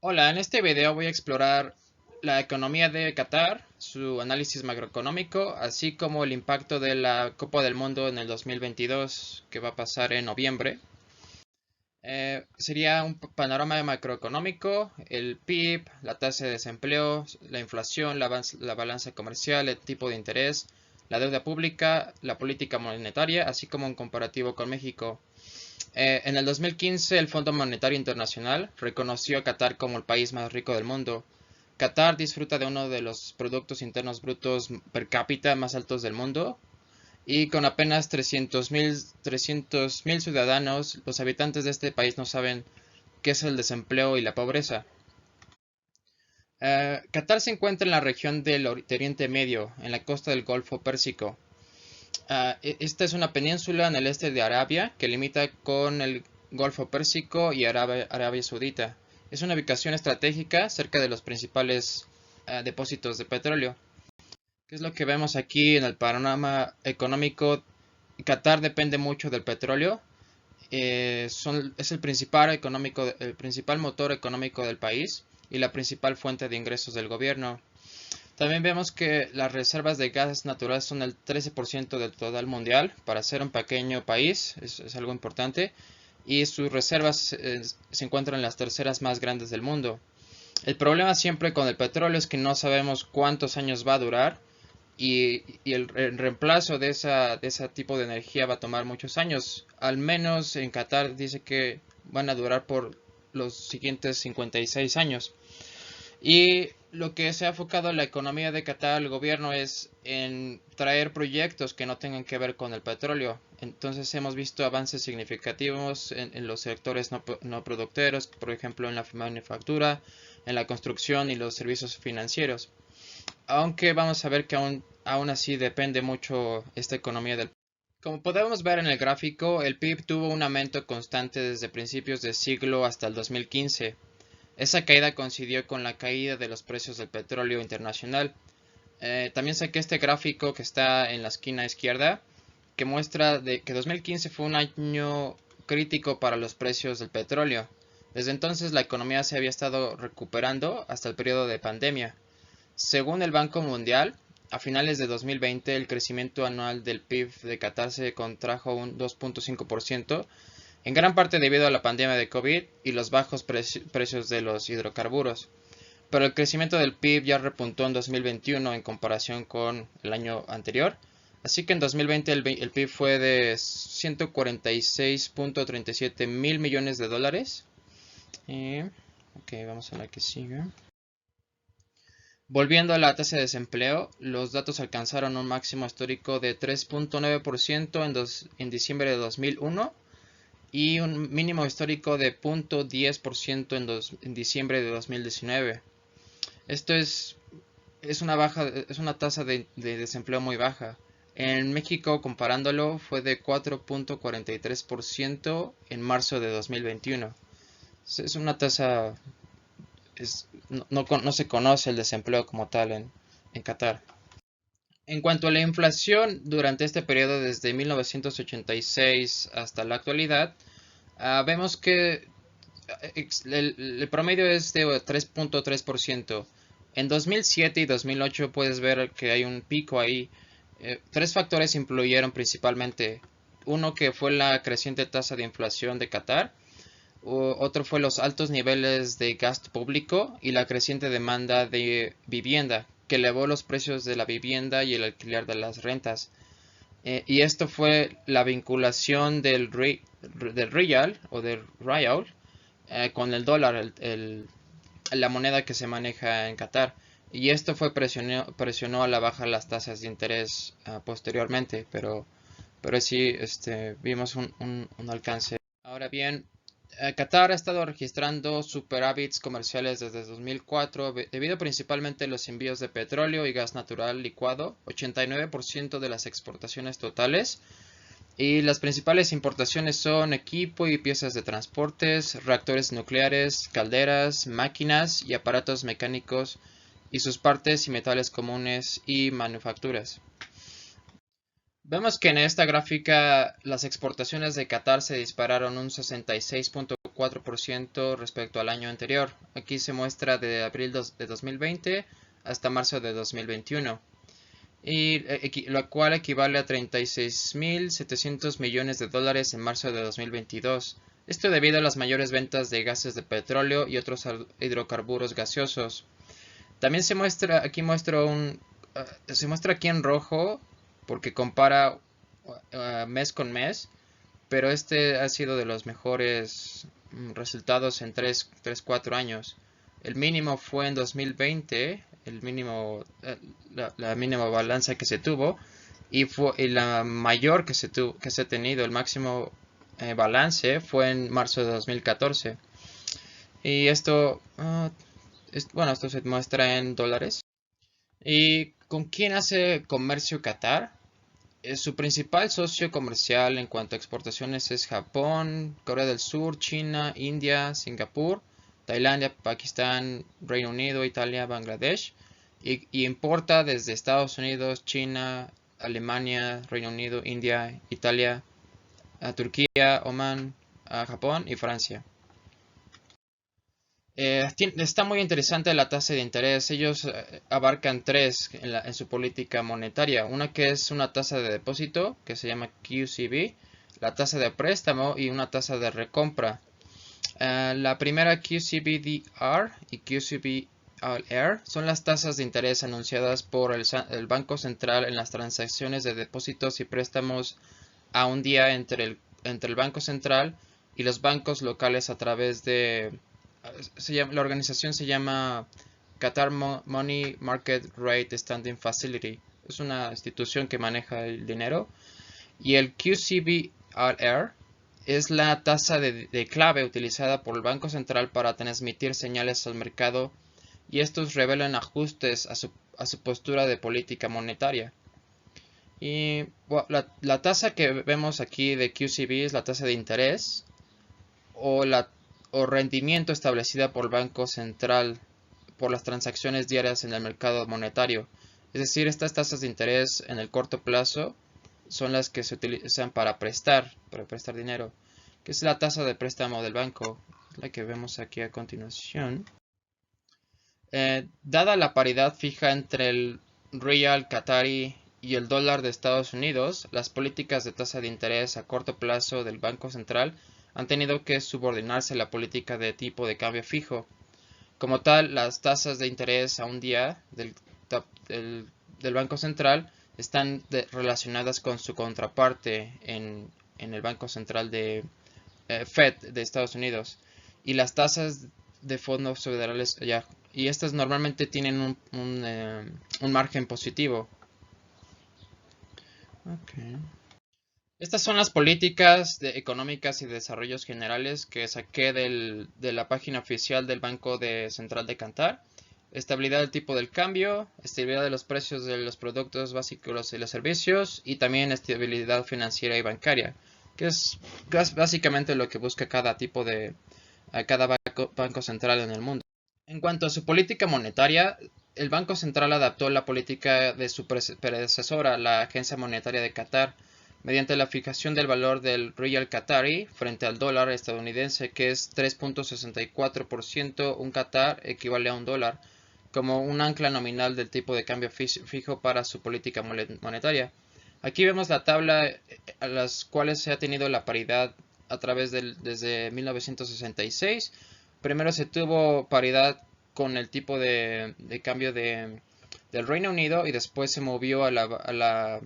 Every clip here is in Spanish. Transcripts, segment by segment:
Hola, en este video voy a explorar la economía de Qatar, su análisis macroeconómico, así como el impacto de la Copa del Mundo en el 2022 que va a pasar en noviembre. Sería un panorama macroeconómico, el PIB, la tasa de desempleo, la inflación, la balanza comercial, el tipo de interés, la deuda pública, la política monetaria, así como un comparativo con México. En el 2015, el Fondo Monetario Internacional reconoció a Qatar como el país más rico del mundo. Qatar disfruta de uno de los productos internos brutos per cápita más altos del mundo y con apenas 300.000 ciudadanos, los habitantes de este país no saben qué es el desempleo y la pobreza. Qatar se encuentra en la región del Oriente Medio, en la costa del Golfo Pérsico. Esta es una península en el este de Arabia que limita con el Golfo Pérsico y Arabia Saudita. Es una ubicación estratégica cerca de los principales depósitos de petróleo. ¿Qué es lo que vemos aquí en el panorama económico? Qatar depende mucho del petróleo. Es el principal motor económico del país y la principal fuente de ingresos del gobierno. También vemos que las reservas de gas natural son el 13% del total mundial. Para ser un pequeño país es algo importante. Y sus reservas se encuentran en las terceras más grandes del mundo. El problema siempre con el petróleo es que no sabemos cuántos años va a durar y el reemplazo de ese tipo de energía va a tomar muchos años. Al menos en Qatar dice que van a durar por los siguientes 56 años. Y lo que se ha enfocado en la economía de Qatar, el gobierno, es en traer proyectos que no tengan que ver con el petróleo. Entonces hemos visto avances significativos en los sectores no productivos, por ejemplo en la manufactura, en la construcción y los servicios financieros. Aunque vamos a ver que aún así depende mucho esta economía del. Como podemos ver en el gráfico, el PIB tuvo un aumento constante desde principios de siglo hasta el 2015. Esa caída coincidió con la caída de los precios del petróleo internacional. También saqué este gráfico que está en la esquina izquierda, que muestra que 2015 fue un año crítico para los precios del petróleo. Desde entonces la economía se había estado recuperando hasta el periodo de pandemia. Según el Banco Mundial, a finales de 2020 el crecimiento anual del PIB de Qatar se contrajo un 2.5%, en gran parte debido a la pandemia de COVID y los bajos precios de los hidrocarburos. Pero el crecimiento del PIB ya repuntó en 2021 en comparación con el año anterior. Así que en 2020 el PIB fue de 146.37 mil millones de dólares. Ok, vamos a la que sigue. Volviendo a la tasa de desempleo, los datos alcanzaron un máximo histórico de 3.9% en diciembre de 2001 y un mínimo histórico de 0.10% en diciembre de 2019. Esto es una tasa de desempleo muy baja. En México, comparándolo, fue de 4.43% en marzo de 2021. Es una tasa, no se conoce el desempleo como tal en Qatar. En cuanto a la inflación, durante este periodo desde 1986 hasta la actualidad, vemos que el promedio es de 3.3%. En 2007 y 2008 puedes ver que hay un pico ahí. Tres factores influyeron principalmente. Uno que fue la creciente tasa de inflación de Qatar. Otro fue los altos niveles de gasto público y la creciente demanda de vivienda, que elevó los precios de la vivienda y el alquiler de las rentas. Y esto fue la vinculación del real o del real con el dólar, la moneda que se maneja en Qatar. Y esto presionó a la baja las tasas de interés posteriormente, pero sí vimos un alcance. Ahora bien, Qatar ha estado registrando superávits comerciales desde 2004 debido principalmente a los envíos de petróleo y gas natural licuado, 89% de las exportaciones totales, y las principales importaciones son equipo y piezas de transportes, reactores nucleares, calderas, máquinas y aparatos mecánicos y sus partes y metales comunes y manufacturas. Vemos que en esta gráfica las exportaciones de Qatar se dispararon un 66.4% 0.4% respecto al año anterior. Aquí se muestra de abril de 2020 hasta marzo de 2021. Lo cual equivale a 36.700 millones de dólares en marzo de 2022. Esto debido a las mayores ventas de gases de petróleo y otros hidrocarburos gaseosos. También se muestra aquí en rojo porque compara mes con mes, pero este ha sido de los mejores resultados en 4 años. El mínimo fue en 2020, la mínima balanza que se tuvo, y la mayor que se ha tenido, el máximo balance, fue en marzo de 2014. Y esto, esto se muestra en dólares. ¿Y con quién hace comercio Qatar? Su principal socio comercial en cuanto a exportaciones es Japón, Corea del Sur, China, India, Singapur, Tailandia, Pakistán, Reino Unido, Italia, Bangladesh. Y importa desde Estados Unidos, China, Alemania, Reino Unido, India, Italia, Turquía, Oman, Japón y Francia. Está muy interesante la tasa de interés. Ellos abarcan tres en su política monetaria. Una que es una tasa de depósito, que se llama QCB, la tasa de préstamo y una tasa de recompra. La primera, QCBDR y QCBLR, son las tasas de interés anunciadas por el Banco Central en las transacciones de depósitos y préstamos a un día entre el Banco Central y los bancos locales a través de... la organización se llama Qatar Money Market Rate Standing Facility. Es una institución que maneja el dinero. Y el QCBLR es la tasa de clave utilizada por el Banco Central para transmitir señales al mercado, y estos revelan ajustes a su postura de política monetaria. Y bueno, la tasa que vemos aquí de QCB es la tasa de interés o rendimiento establecida por el Banco Central por las transacciones diarias en el mercado monetario. Es decir, estas tasas de interés en el corto plazo son las que se utilizan para prestar dinero, que es la tasa de préstamo del banco, la que vemos aquí a continuación. Dada la paridad fija entre el Rial Qatari y el dólar de Estados Unidos, las políticas de tasa de interés a corto plazo del Banco Central han tenido que subordinarse a la política de tipo de cambio fijo. Como tal, las tasas de interés a un día del Banco Central están relacionadas con su contraparte en el Banco Central de Fed de Estados Unidos, y las tasas de fondos federales allá, y estas normalmente tienen un margen positivo. Okay. Estas son las políticas económicas y desarrollos generales que saqué de la página oficial del Banco Central de Qatar. Estabilidad del tipo del cambio, estabilidad de los precios de los productos básicos y los servicios, y también estabilidad financiera y bancaria, que es básicamente lo que busca cada banco central en el mundo. En cuanto a su política monetaria, el Banco Central adaptó la política de su predecesora, la Agencia Monetaria de Qatar, mediante la fijación del valor del Rial Qatari frente al dólar estadounidense, que es 3.64%. Un Qatar equivale a un dólar, como un ancla nominal del tipo de cambio fijo para su política monetaria. Aquí vemos la tabla a las cuales se ha tenido la paridad desde 1966. Primero se tuvo paridad con el tipo de cambio del Reino Unido, y después se movió a la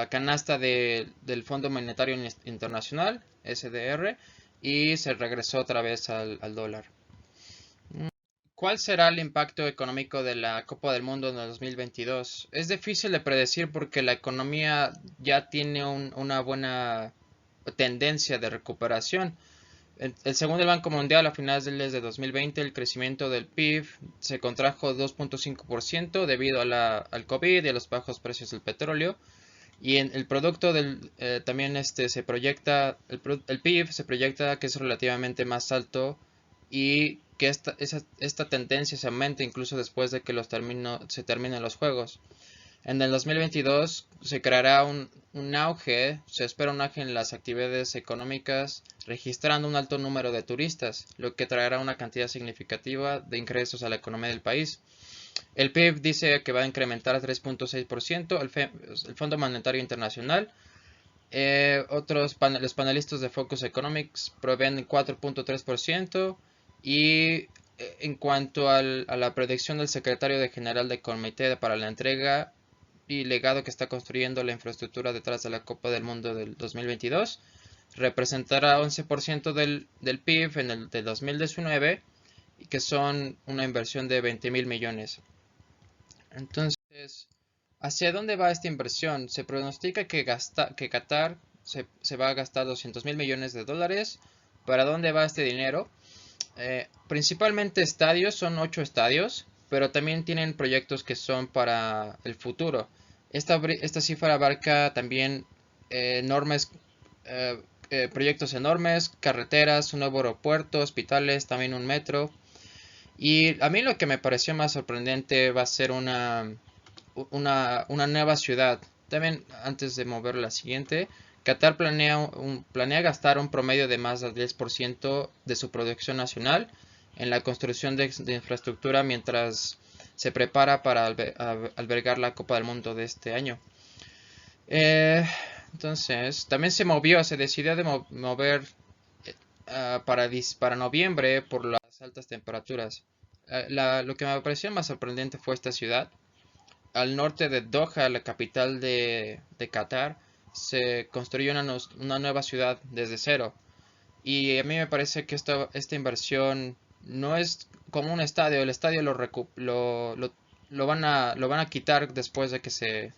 canasta del Fondo Monetario Internacional, SDR, y se regresó otra vez al dólar. ¿Cuál será el impacto económico de la Copa del Mundo en el 2022? Es difícil de predecir porque la economía ya tiene una buena tendencia de recuperación. Según el Banco Mundial, a finales de 2020, el crecimiento del PIB se contrajo 2.5% debido al COVID y a los bajos precios del petróleo. Y en el producto también se proyecta, el PIB se proyecta que es relativamente más alto, y que esta tendencia se aumenta incluso después de que se terminen los juegos. En el 2022 se creará un auge, se espera un auge en las actividades económicas registrando un alto número de turistas, lo que traerá una cantidad significativa de ingresos a la economía del país. El PIB dice que va a incrementar a 3.6%, el Fondo Monetario Internacional. Los panelistas de Focus Economics prevén 4.3%. Y en cuanto a la predicción del secretario general del Comité para la entrega y legado que está construyendo la infraestructura detrás de la Copa del Mundo del 2022, representará 11% del PIB en el de 2019, y que son una inversión de 20.000 millones. Entonces, ¿hacia dónde va esta inversión? Se pronostica que Qatar se va a gastar 200.000 millones de dólares. ¿Para dónde va este dinero? Principalmente estadios, son 8 estadios, pero también tienen proyectos que son para el futuro. Esta cifra abarca también enormes proyectos enormes, carreteras, un nuevo aeropuerto, hospitales, también un metro. Y a mí lo que me pareció más sorprendente va a ser una nueva ciudad. También, antes de mover la siguiente, Qatar planea gastar un promedio de más del 10% de su producción nacional en la construcción de infraestructura mientras se prepara para albergar la Copa del Mundo de este año. Entonces, también se decidió de mover para noviembre por las altas temperaturas. Lo que me pareció más sorprendente fue esta ciudad. Al norte de Doha, la capital de Qatar, se construyó una nueva ciudad desde cero. Y a mí me parece que esta inversión no es como un estadio. El estadio lo van a quitar después de que se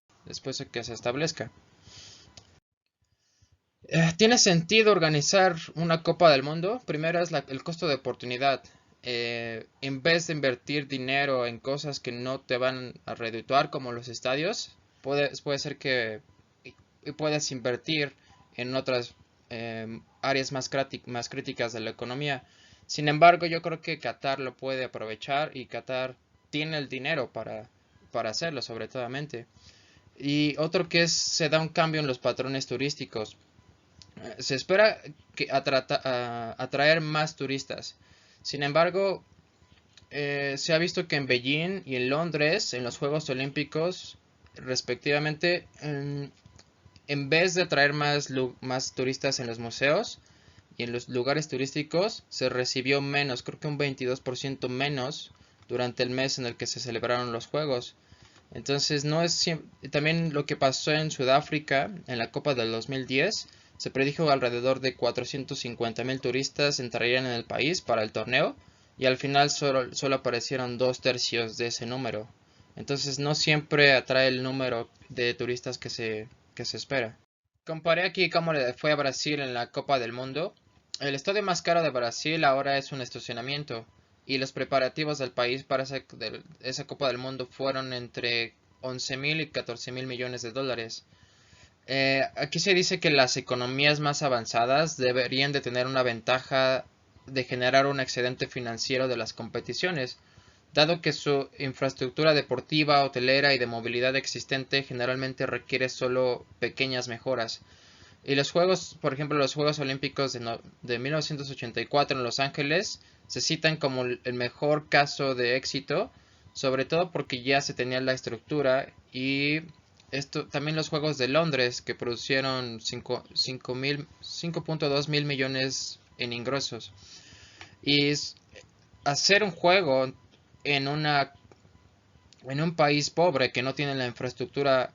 establezca. ¿Tiene sentido organizar una Copa del Mundo? Primero es el costo de oportunidad. En vez de invertir dinero en cosas que no te van a redituar como los estadios, puede ser que puedas invertir en otras áreas más críticas de la economía. Sin embargo, yo creo que Qatar lo puede aprovechar y Qatar tiene el dinero para hacerlo, sobre todo. Y otro que se da un cambio en los patrones turísticos. Se espera atraer más turistas. Sin embargo, se ha visto que en Beijing y en Londres, en los Juegos Olímpicos, respectivamente, en vez de atraer más turistas en los museos y en los lugares turísticos, se recibió menos, creo que un 22% menos durante el mes en el que se celebraron los Juegos. Entonces, no es también lo que pasó en Sudáfrica en la Copa del 2010. Se predijo alrededor de 450.000 turistas entrarían en el país para el torneo, y al final solo aparecieron 2/3 de ese número. Entonces no siempre atrae el número de turistas que se espera. Comparé aquí cómo le fue a Brasil en la Copa del Mundo. El estadio más caro de Brasil ahora es un estacionamiento, y los preparativos del país para esa Copa del Mundo fueron entre 11.000 y 14.000 millones de dólares. Aquí se dice que las economías más avanzadas deberían de tener una ventaja de generar un excedente financiero de las competiciones, dado que su infraestructura deportiva, hotelera y de movilidad existente generalmente requiere solo pequeñas mejoras. Y por ejemplo, los Juegos Olímpicos de 1984 en Los Ángeles se citan como el mejor caso de éxito, sobre todo porque ya se tenía la estructura. Y también los Juegos de Londres, que produjeron 5.2 mil millones en ingresos. Y hacer un juego en un país pobre que no tiene la infraestructura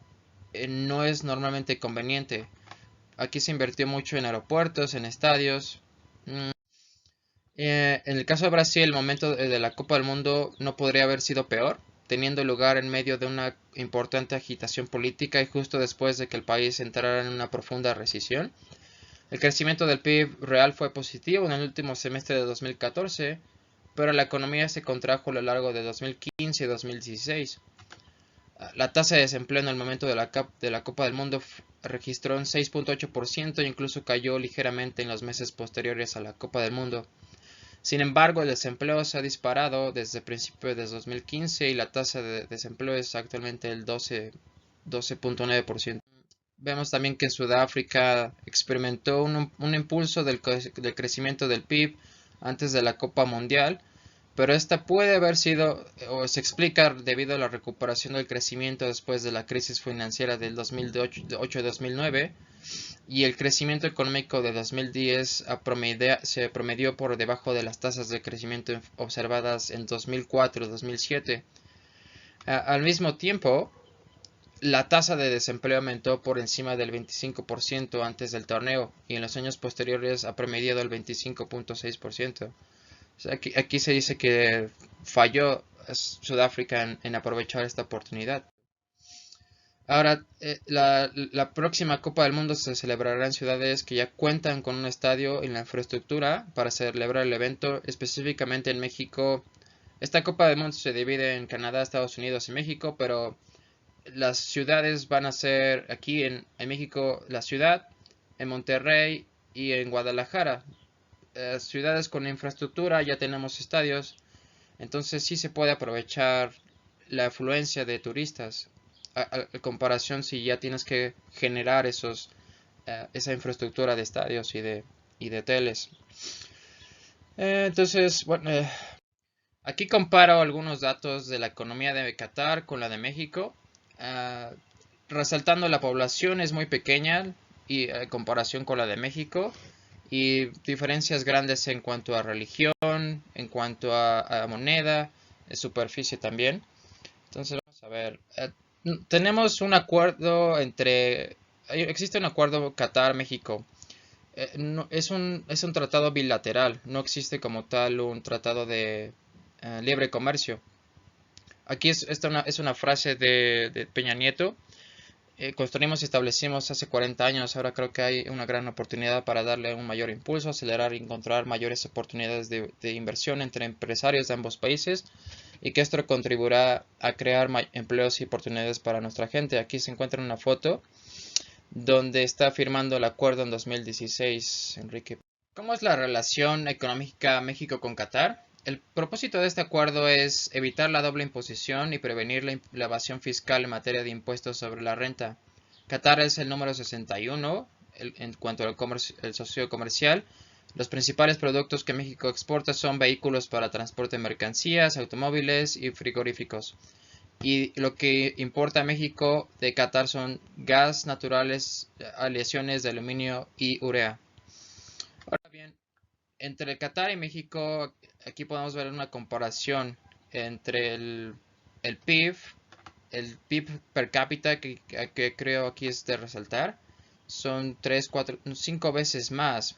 no es normalmente conveniente. Aquí se invirtió mucho en aeropuertos, en estadios. En el caso de Brasil, el momento de la Copa del Mundo no podría haber sido peor, teniendo lugar en medio de una importante agitación política y justo después de que el país entrara en una profunda recesión. El crecimiento del PIB real fue positivo en el último semestre de 2014, pero la economía se contrajo a lo largo de 2015 y 2016. La tasa de desempleo en el momento de la Copa del Mundo registró un 6.8% e incluso cayó ligeramente en los meses posteriores a la Copa del Mundo. Sin embargo, el desempleo se ha disparado desde principios de 2015 y la tasa de desempleo es actualmente el 12.9%. Vemos también que Sudáfrica experimentó un impulso del crecimiento del PIB antes de la Copa Mundial, pero esta puede haber sido o se explica debido a la recuperación del crecimiento después de la crisis financiera del 2008-2009 y el crecimiento económico de 2010 se promedió por debajo de las tasas de crecimiento observadas en 2004-2007. Al mismo tiempo, la tasa de desempleo aumentó por encima del 25% antes del torneo y en los años posteriores ha promediado el 25.6%. O sea, aquí se dice que falló Sudáfrica en aprovechar esta oportunidad. Ahora, la próxima Copa del Mundo se celebrará en ciudades que ya cuentan con un estadio y la infraestructura para celebrar el evento, específicamente en México. Esta Copa del Mundo se divide en Canadá, Estados Unidos y México, pero las ciudades van a ser aquí en México, la ciudad, en Monterrey y en Guadalajara. Ciudades con infraestructura, ya tenemos estadios, entonces sí se puede aprovechar la afluencia de turistas a comparación si ya tienes que generar esa infraestructura de estadios y de hoteles. Entonces, bueno, aquí comparo algunos datos de la economía de Qatar con la de México. Uh, Resaltando la población es muy pequeña y en comparación con la de México y diferencias grandes en cuanto a religión, en cuanto a moneda, superficie también. Entonces vamos a ver. Tenemos un acuerdo existe un acuerdo Qatar-México. Es un tratado bilateral, no existe como tal un tratado de libre comercio. Aquí es una frase de Peña Nieto. Construimos y establecimos hace 40 años, ahora creo que hay una gran oportunidad para darle un mayor impulso, acelerar y encontrar mayores oportunidades de inversión entre empresarios de ambos países y que esto contribuirá a crear empleos y oportunidades para nuestra gente. Aquí se encuentra una foto donde está firmando el acuerdo en 2016, Enrique. ¿Cómo es la relación económica México con Qatar? El propósito de este acuerdo es evitar la doble imposición y prevenir la evasión fiscal en materia de impuestos sobre la renta. Qatar es el número 61 en cuanto al el socio comercial. Los principales productos que México exporta son vehículos para transporte de mercancías, automóviles y frigoríficos. Y lo que importa a México de Qatar son gas naturales, aleaciones de aluminio y urea. Ahora bien, entre Qatar y México, aquí podemos ver una comparación entre el PIB, el PIB per cápita que creo aquí es de resaltar, son 3, 4, 5 veces más.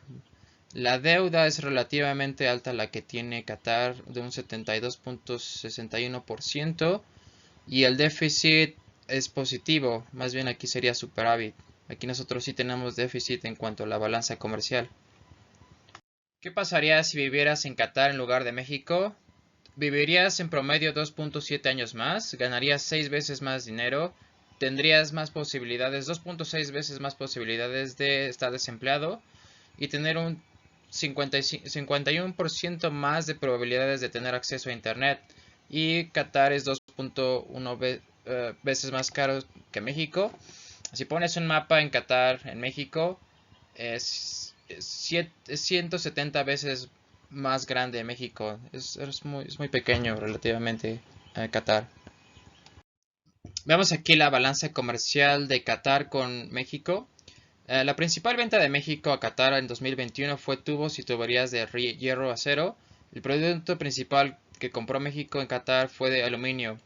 La deuda es relativamente alta la que tiene Qatar de un 72.61% y el déficit es positivo, más bien aquí sería superávit. Aquí nosotros sí tenemos déficit en cuanto a la balanza comercial. ¿Qué pasaría si vivieras en Qatar en lugar de México? Vivirías en promedio 2.7 años más, ganarías 6 veces más dinero, tendrías más posibilidades, 2.6 veces más posibilidades de estar desempleado y tener un 51% más de probabilidades de tener acceso a Internet. Y Qatar es 2.1 veces más caro que México. Si pones un mapa en Qatar, en México, es 170 veces más grande México. Es muy pequeño relativamente a Qatar. Vemos aquí la balanza comercial de Qatar con México. La principal venta de México a Qatar en 2021 fue tubos y tuberías de hierro acero. El producto principal que compró México en Qatar fue de aluminio.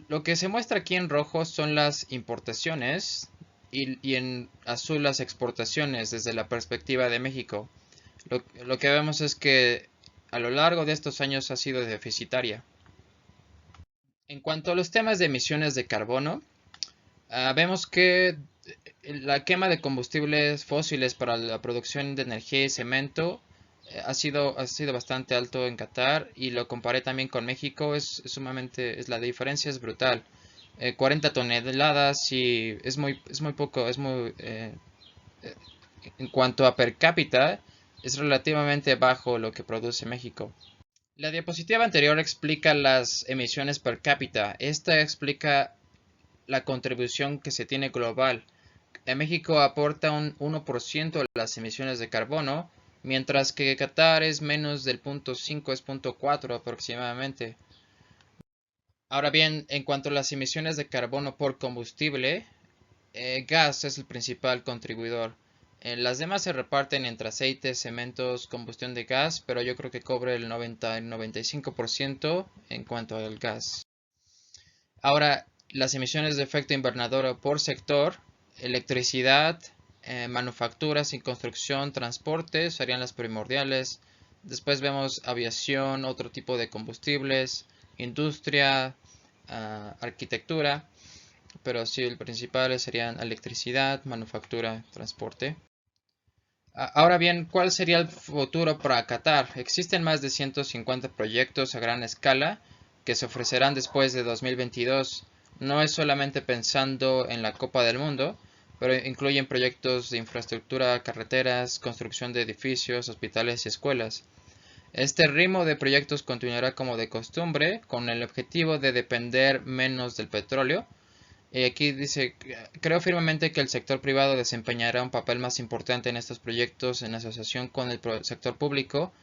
Lo que se muestra aquí en rojo son las importaciones y en azul las exportaciones desde la perspectiva de México. Lo que vemos es que a lo largo de estos años ha sido deficitaria. En cuanto a los temas de emisiones de carbono, vemos que la quema de combustibles fósiles para la producción de energía y cemento ha sido bastante alto en Qatar y lo comparé también con México, la diferencia es brutal. 40 toneladas y es muy poco, en cuanto a per cápita, es relativamente bajo lo que produce México. La diapositiva anterior explica las emisiones per cápita. Esta explica la contribución que se tiene global. México aporta un 1% de las emisiones de carbono, mientras que Qatar es menos del 0.5, es 0.4 aproximadamente. Ahora bien, en cuanto a las emisiones de carbono por combustible, gas es el principal contribuidor. Las demás se reparten entre aceites, cementos, combustión de gas, pero yo creo que cubre el 90-95% en cuanto al gas. Ahora, las emisiones de efecto invernadero por sector, electricidad, manufacturas y construcción, transporte serían las primordiales. Después vemos aviación, otro tipo de combustibles, industria, arquitectura, pero sí, el principal serían electricidad, manufactura, transporte. Ahora bien, ¿cuál sería el futuro para Qatar? Existen más de 150 proyectos a gran escala que se ofrecerán después de 2022. No es solamente pensando en la Copa del Mundo, pero incluyen proyectos de infraestructura, carreteras, construcción de edificios, hospitales y escuelas. Este ritmo de proyectos continuará como de costumbre, con el objetivo de depender menos del petróleo. Y aquí dice, creo firmemente que el sector privado desempeñará un papel más importante en estos proyectos en asociación con el sector público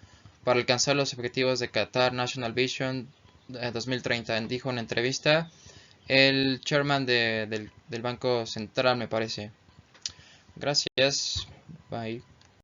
para alcanzar los objetivos de Qatar National Vision 2030, dijo en entrevista el chairman del Banco Central, me parece. Gracias. Bye.